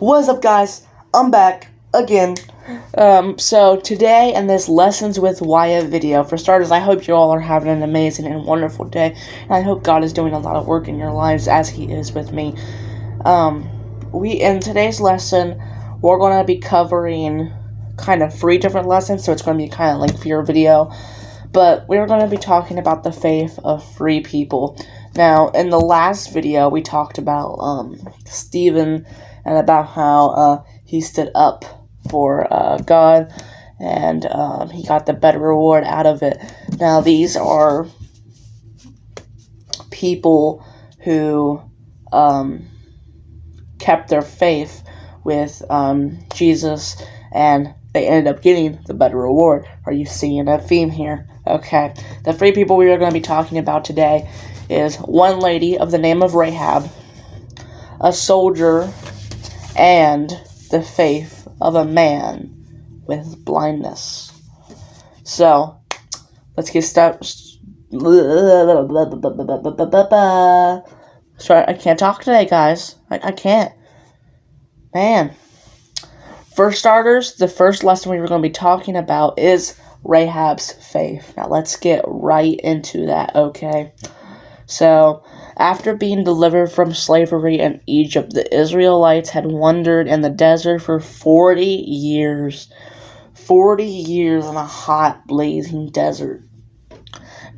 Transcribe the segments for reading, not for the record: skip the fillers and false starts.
What's up, guys? I'm back again. So today in this Lessons with Wyatt video, for starters, I hope you all are having an amazing and wonderful day, and I hope God is doing a lot of work in your lives as He is with me. In today's lesson, we're going to be covering kind of 3 different lessons, so it's going to be kind of lengthier video, but we're going to be talking about the faith of 3 people. Now, in the last video, we talked about Stephen and about how he stood up for God, and he got the better reward out of it. Now, these are people who kept their faith with Jesus, and they ended up getting the better reward. Are you seeing a theme here? Okay. The 3 people we are going to be talking about today is one lady of the name of Rahab, a soldier, and the faith of a man with blindness. So, let's get started. Sorry, I can't talk today, guys. I can't. Man. For starters, the first lesson we were going to be talking about is Rahab's faith. Now, let's get right into that, okay? So, after being delivered from slavery in Egypt, the Israelites had wandered in the desert for 40 years. 40 years in a hot, blazing desert.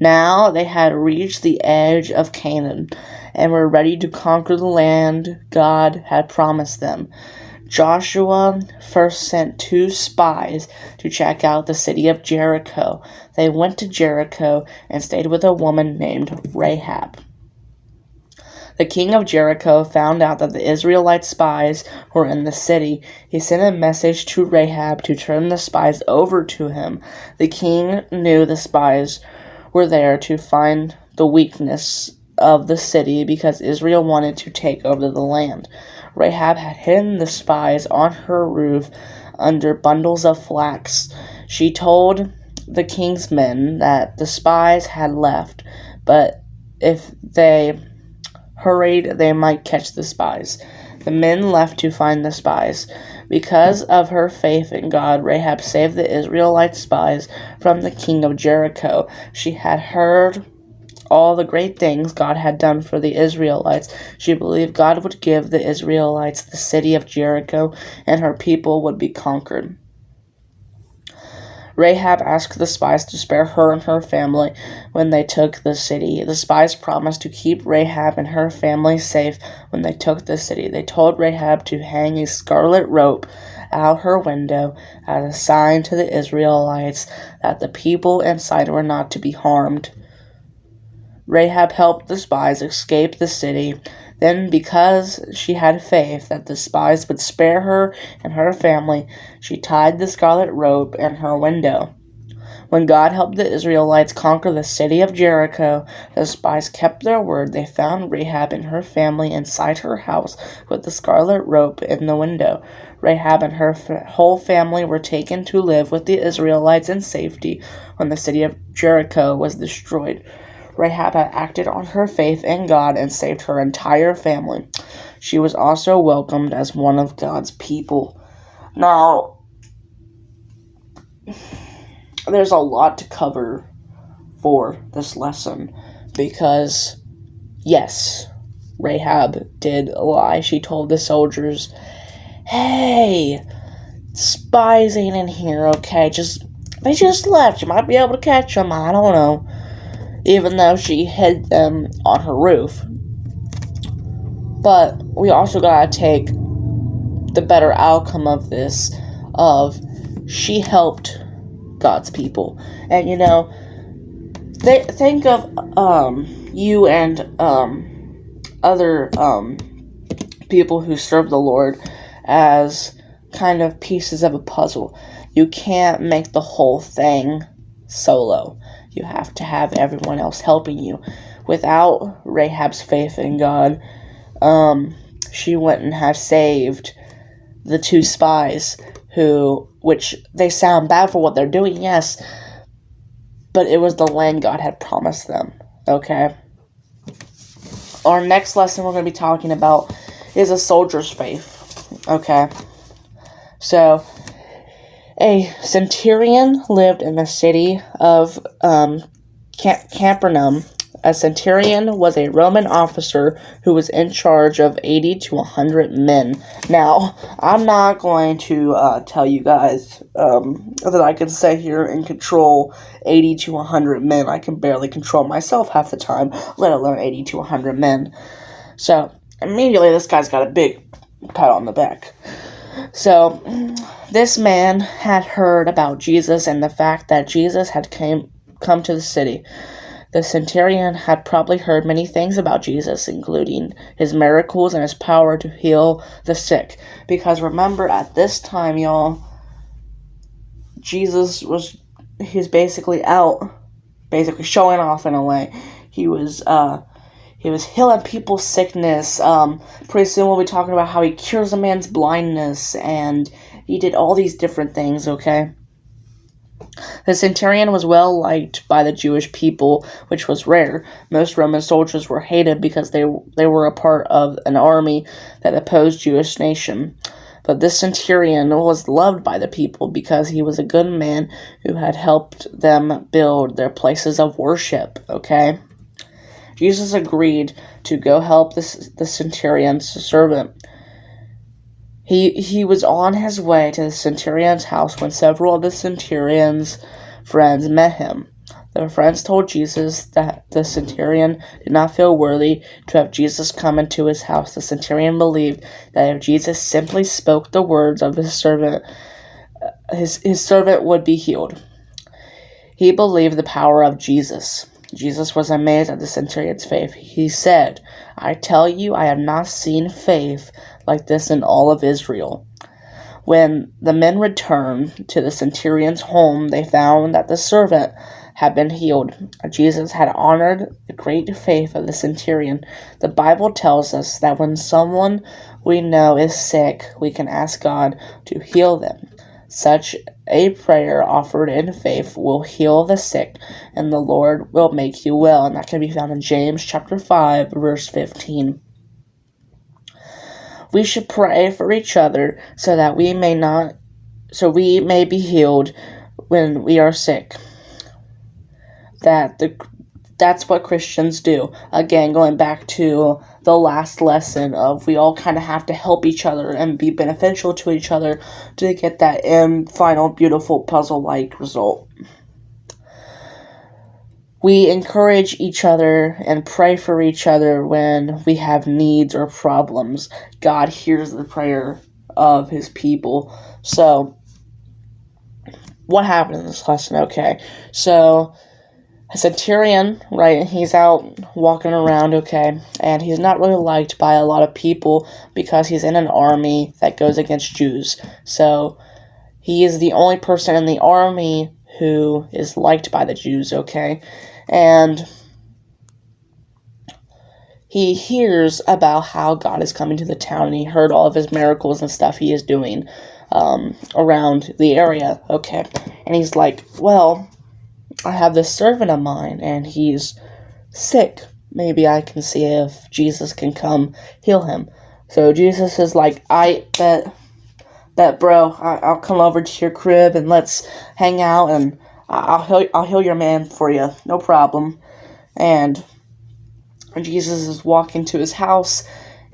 Now, they had reached the edge of Canaan and were ready to conquer the land God had promised them. Joshua first sent 2 spies to check out the city of Jericho. They went to Jericho and stayed with a woman named Rahab. The king of Jericho found out that the Israelite spies were in the city. He sent a message to Rahab to turn the spies over to him. The king knew the spies were there to find the weakness of the city because Israel wanted to take over the land. Rahab had hidden the spies on her roof under bundles of flax. She told the king's men that the spies had left, but if they hurried, they might catch the spies. The men left to find the spies. Because of her faith in God, Rahab saved the Israelite spies from the king of Jericho. She had heard all the great things God had done for the Israelites. She believed God would give the Israelites the city of Jericho, and her people would be conquered. Rahab asked the spies to spare her and her family when they took the city. The spies promised to keep Rahab and her family safe when they took the city. They told Rahab to hang a scarlet rope out her window as a sign to the Israelites that the people inside were not to be harmed. Rahab helped the spies escape the city. Then, because she had faith that the spies would spare her and her family, she tied the scarlet rope in her window. When God helped the Israelites conquer the city of Jericho, the spies kept their word. They found Rahab and her family inside her house with the scarlet rope in the window. Rahab and her whole family were taken to live with the Israelites in safety when the city of Jericho was destroyed. Rahab had acted on her faith in God and saved her entire family. She was also welcomed as one of God's people. Now, there's a lot to cover for this lesson because, yes, Rahab did lie. She told the soldiers, "Hey, spies ain't in here, okay? They just left. You might be able to catch them. I don't know." Even though she hid them on her roof. But we also gotta take the better outcome of this, of she helped God's people. And think of you and other people who serve the Lord as kind of pieces of a puzzle. You can't make the whole thing solo. You have to have everyone else helping you. Without Rahab's faith in God, she wouldn't have saved the 2 spies which they sound bad for what they're doing, yes, but it was the land God had promised them, okay? Our next lesson we're going to be talking about is a soldier's faith. Okay. So, a centurion lived in the city of Capernaum. A centurion was a Roman officer who was in charge of 80 to 100 men. Now, I'm not going to tell you guys that I can sit here and control 80 to 100 men. I can barely control myself half the time, let alone 80 to 100 men. So, immediately this guy's got a big pat on the back. So, this man had heard about Jesus and the fact that Jesus had come to the city. The centurion had probably heard many things about Jesus, including his miracles and his power to heal the sick. Because remember, at this time, y'all, he's basically out, basically showing off in a way. He was healing people's sickness. Pretty soon we'll be talking about how he cures a man's blindness, and he did all these different things, okay? The centurion was well liked by the Jewish people, which was rare. Most Roman soldiers were hated because they were a part of an army that opposed Jewish nation. But this centurion was loved by the people because he was a good man who had helped them build their places of worship, okay? Jesus agreed to go help the centurion's servant. He was on his way to the centurion's house when several of the centurion's friends met him. The friends told Jesus that the centurion did not feel worthy to have Jesus come into his house. The centurion believed that if Jesus simply spoke the words of his servant, his servant would be healed. He believed the power of Jesus. Jesus was amazed at the centurion's faith. He said, "I tell you, I have not seen faith like this in all of Israel." When the men returned to the centurion's home, they found that the servant had been healed. Jesus had honored the great faith of the centurion. The Bible tells us that when someone we know is sick, we can ask God to heal them. Such a prayer offered in faith will heal the sick, and the Lord will make you well. And that can be found in James chapter 5, verse 15. We should pray for each other so that we may be healed when we are sick. That's what Christians do. Again, going back to the last lesson of we all kind of have to help each other and be beneficial to each other to get that end final beautiful puzzle-like result. We encourage each other and pray for each other when we have needs or problems. God hears the prayer of his people. So, what happened in this lesson? Okay, so a centurion, right, he's out walking around, okay, and he's not really liked by a lot of people because he's in an army that goes against Jews. So, he is the only person in the army who is liked by the Jews, okay, and he hears about how God is coming to the town, and he heard all of his miracles and stuff he is doing around the area, okay, and he's like, well, I have this servant of mine, and he's sick. Maybe I can see if Jesus can come heal him. So Jesus is like, I bet bro, I'll come over to your crib and let's hang out, and I'll heal your man for you, no problem. And Jesus is walking to his house,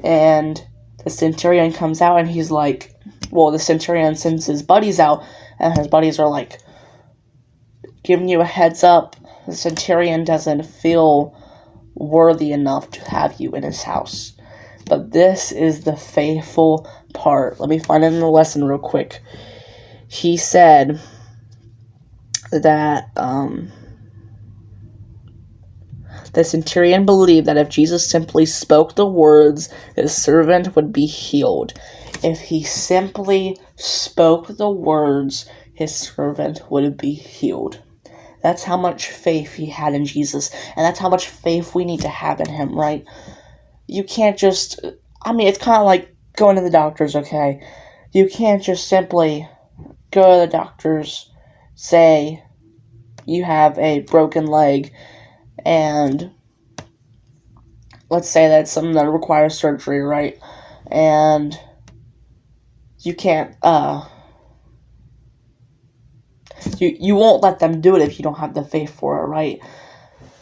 and the centurion comes out, and he's like, well, the centurion sends his buddies out, and his buddies are like, giving you a heads up, the centurion doesn't feel worthy enough to have you in his house. But this is the faithful part. Let me find it in the lesson real quick. He said that the centurion believed that if Jesus simply spoke the words, his servant would be healed. If he simply spoke the words, his servant would be healed. That's how much faith he had in Jesus, and that's how much faith we need to have in him, right? You can't just, it's kind of like going to the doctors, okay? You can't just simply go to the doctors, say you have a broken leg, and let's say that's something that requires surgery, right? And you can't, you won't let them do it if you don't have the faith for it, right?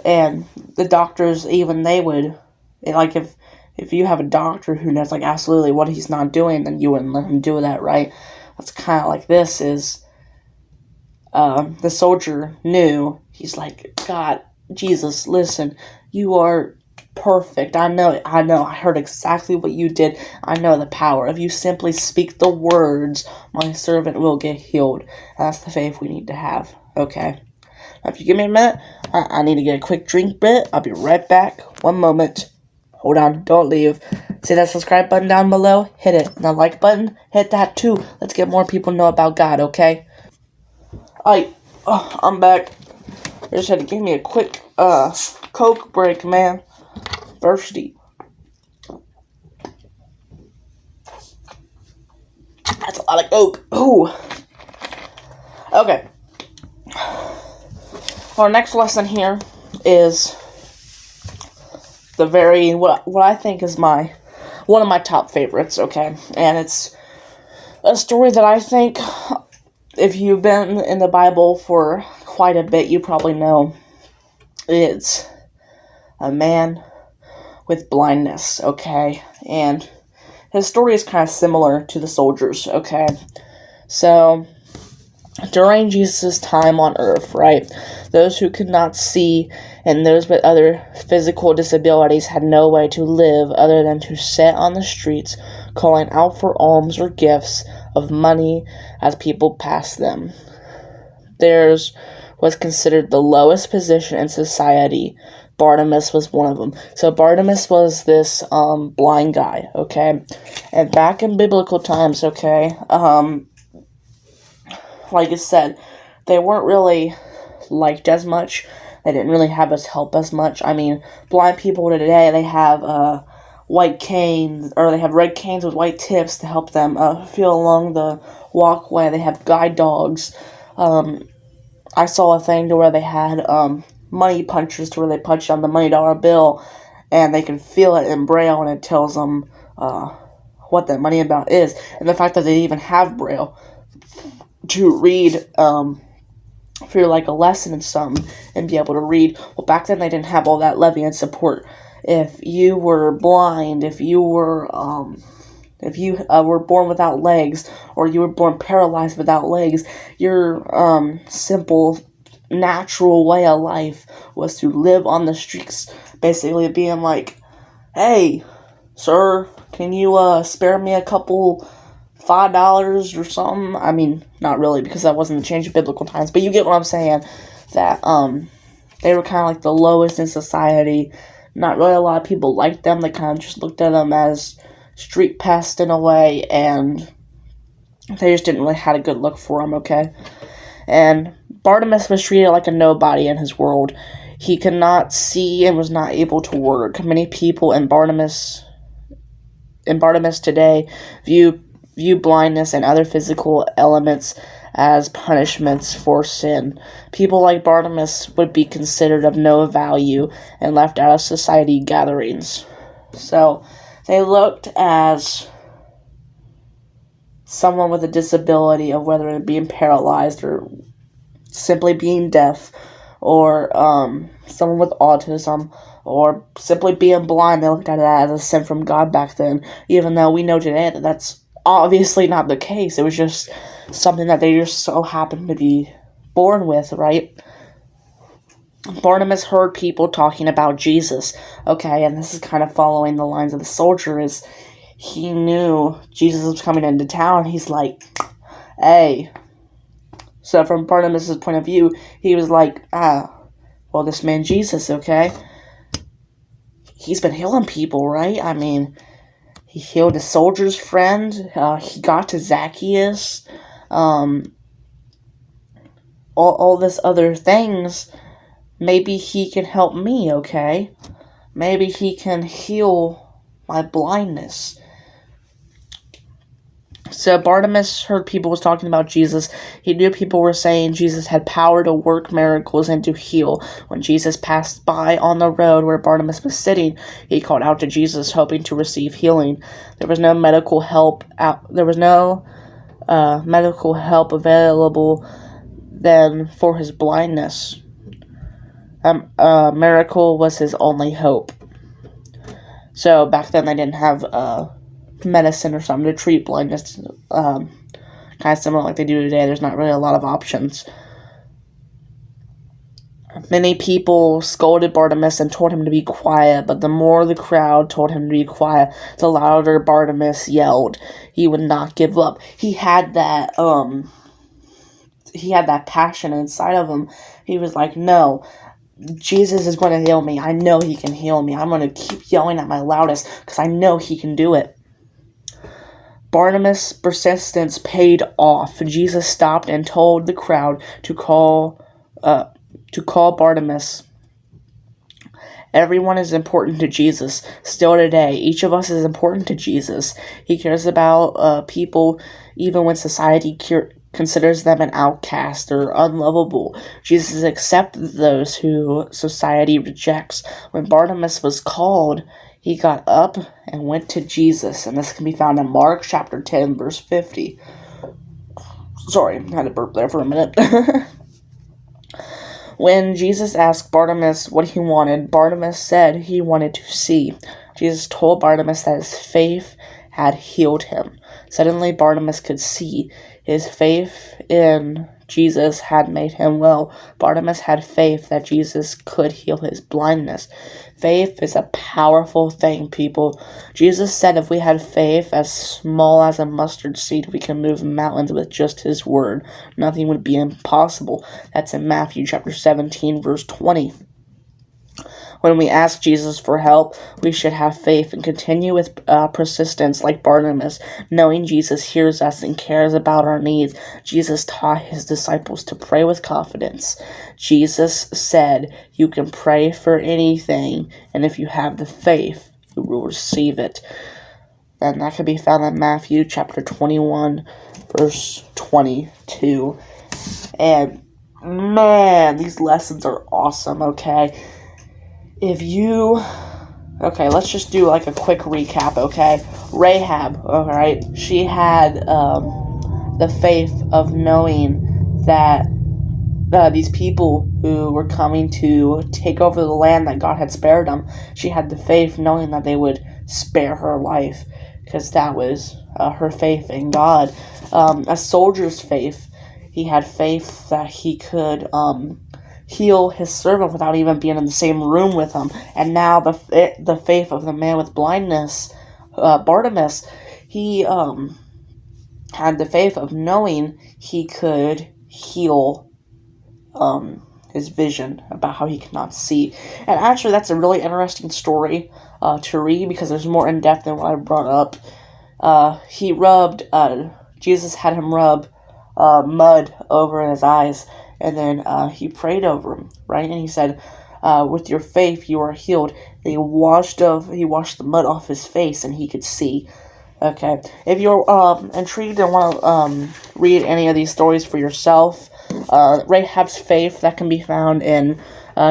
And the doctors, even they would, like, if you have a doctor who knows, like, absolutely what he's not doing, then you wouldn't let him do that, right? That's kind of like this is, the soldier knew, he's like, God, Jesus, listen, you are perfect. I know, I heard exactly what you did. I know the power. If you simply speak the words, my servant will get healed. That's the faith we need to have, okay? Now, if you give me a minute, I need to get a quick drink bit. I'll be right back. One moment. Hold on, don't leave. See that subscribe button down below? Hit it. And the like button, hit that too. Let's get more people to know about God, okay? Alright, I'm back. I just had to give me a quick, Coke break, man. Thirsty. That's a lot of Coke. Ooh. Okay. Our next lesson here is the very, what I think is one of my top favorites, okay? And it's a story that I think, if you've been in the Bible for quite a bit, you probably know. It's a man with blindness, okay? And his story is kind of similar to the soldiers, okay? So, during Jesus' time on earth, right, those who could not see and those with other physical disabilities had no way to live other than to sit on the streets calling out for alms or gifts of money as people passed them. Theirs was considered the lowest position in society. Bartimaeus was one of them. So Bartimaeus was this blind guy, okay? And back in biblical times, okay, like I said, they weren't really liked as much. They didn't really have us help as much. I mean, blind people today, they have white canes, or they have red canes with white tips to help them feel along the walkway. They have guide dogs. I saw a thing to where they had money punchers to where they punch on the $money bill, and they can feel it in Braille, and it tells them what that money amount is. And the fact that they even have Braille to read for like a lesson and something and be able to read. Well, back then they didn't have all that levy and support. If you were blind, if you were born without legs, or you were born paralyzed without legs, your simple natural way of life was to live on the streets, basically being like, hey, sir, can you spare me a couple $5 or something? I mean, not really, because that wasn't the change of biblical times, but you get what I'm saying, that they were kind of like the lowest in society. Not really a lot of people liked them. They kind of just looked at them as street pests in a way, and they just didn't really have a good look for them, okay? And Bartimaeus was treated like a nobody in his world. He could not see and was not able to work. Many people in Bartimaeus today view blindness and other physical elements as punishments for sin. People like Bartimaeus would be considered of no value and left out of society gatherings. So, they looked as someone with a disability, of whether it being paralyzed or simply being deaf, or someone with autism, or simply being blind. They looked at it as a sin from God back then, even though we know today that that's obviously not the case. It was just something that they just so happened to be born with, right? Bartimaeus heard people talking about Jesus, okay, and this is kind of following the lines of the soldier, is he knew Jesus was coming into town. He's like, hey. So from Bartimaeus' point of view, he was like, well, this man Jesus, okay, he's been healing people, right? I mean, he healed a soldier's friend. He got to Zacchaeus. All this other things. Maybe he can help me, okay? Maybe he can heal my blindness. So Bartimaeus heard people was talking about Jesus. He knew people were saying Jesus had power to work miracles and to heal. When Jesus passed by on the road where Bartimaeus was sitting, he called out to Jesus, hoping to receive healing. There was no medical help medical help available then for his blindness. A miracle was his only hope. So back then they didn't have medicine or something to treat blindness. Kind of similar like they do today. There's not really a lot of options. Many people scolded Bartimaeus and told him to be quiet, but the more the crowd told him to be quiet, the louder Bartimaeus yelled. He would not give up. He had that passion inside of him. He was like, no, Jesus is going to heal me. I know he can heal me. I'm going to keep yelling at my loudest because I know he can do it. Bartimaeus' persistence paid off. Jesus stopped and told the crowd to call Bartimaeus. Everyone is important to Jesus. Still today, each of us is important to Jesus. He cares about people even when society considers them an outcast or unlovable. Jesus accepts those who society rejects. When Bartimaeus was called, he got up and went to Jesus, and this can be found in Mark chapter 10, verse 50. Sorry, I had to burp there for a minute. When Jesus asked Bartimaeus what he wanted, Bartimaeus said he wanted to see. Jesus told Bartimaeus that his faith had healed him. Suddenly Bartimaeus could see. His faith in Jesus had made him well. Bartimaeus had faith that Jesus could heal his blindness. Faith is a powerful thing, people. Jesus said if we had faith as small as a mustard seed, we can move mountains with just his word. Nothing would be impossible. That's in Matthew chapter 17, verse 20. When we ask Jesus for help, we should have faith and continue with persistence like Bartimaeus, knowing Jesus hears us and cares about our needs. Jesus taught his disciples to pray with confidence. Jesus said, you can pray for anything, and if you have the faith, you will receive it. And that can be found in Matthew chapter 21, verse 22. And man, these lessons are awesome, okay? Okay, let's just do like a quick recap, okay? Rahab, alright, she had the faith of knowing that these people who were coming to take over the land that God had spared them, she had the faith knowing that they would spare her life, because that was her faith in God. A soldier's faith, he had faith that he could heal his servant without even being in the same room with him. And now the faith of the man with blindness, Bartimaeus, he had the faith of knowing he could heal his vision, about how he cannot see. And actually that's a really interesting story to read, because there's more in depth than what I brought up. Jesus had him rub mud over his eyes, and then he prayed over him, right? And he said, with your faith you are healed. And he washed the mud off his face, and he could see. Okay, if you're intrigued and want to read any of these stories for yourself, Rahab's faith, that can be found in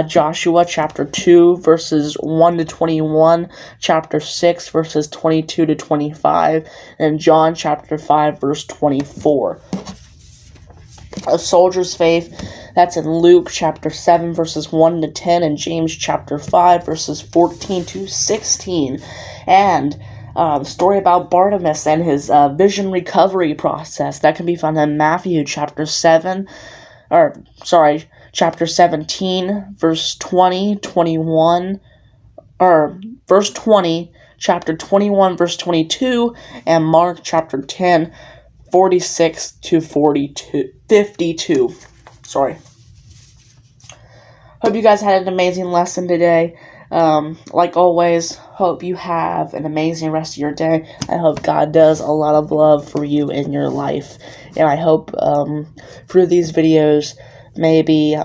Joshua chapter 2 verses 1 to 21, chapter 6 verses 22 to 25, and John chapter 5 verse 24. A soldier's faith, that's in Luke chapter 7 verses 1 to 10, and James chapter 5 verses 14 to 16. And the story about Bartimaeus and his vision recovery process, that can be found in Matthew chapter 17 verse 20, 21, or verse 20, chapter 21 verse 22, and Mark chapter 10 46 to 52. Sorry. Hope you guys had an amazing lesson today. Like always, hope you have an amazing rest of your day. I hope God does a lot of love for you in your life. And I hope through these videos, maybe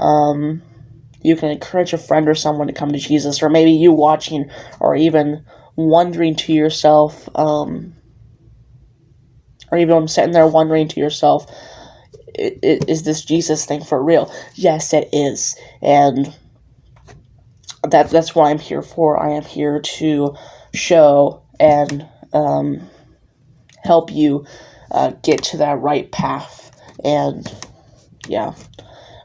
you can encourage a friend or someone to come to Jesus. Or maybe you watching, or even wondering to yourself, Or even sitting there wondering to yourself, is this Jesus thing for real? Yes, it is. And that's what I'm here for. I am here to show and help you get to that right path. And yeah,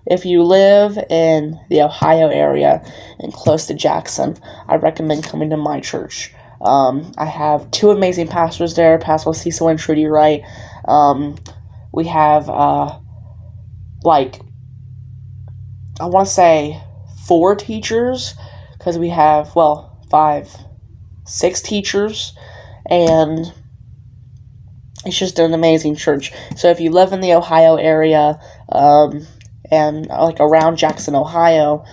if you live in the Ohio area and close to Jackson, I recommend coming to my church. I have two amazing pastors there, Pastor Cecil and Trudy Wright. We have I want to say 4 teachers, because we have, 6 teachers, and it's just an amazing church. So if you live in the Ohio area, and around Jackson, Ohio,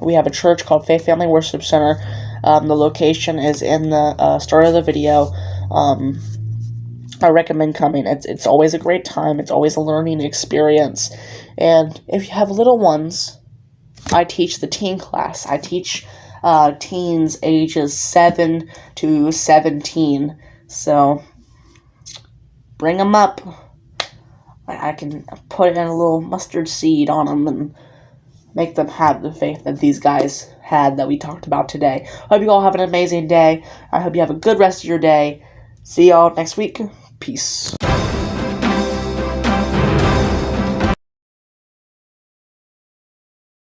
we have a church called Faith Family Worship Center. The location is in the start of the video. I recommend coming. It's always a great time. It's always a learning experience. And if you have little ones, I teach the teen class. I teach teens ages 7 to 17. So bring them up. I can put in a little mustard seed on them and make them have the faith that these guys had that we talked about today. I hope you all have an amazing day. I hope you have a good rest of your day. See y'all next week. Peace.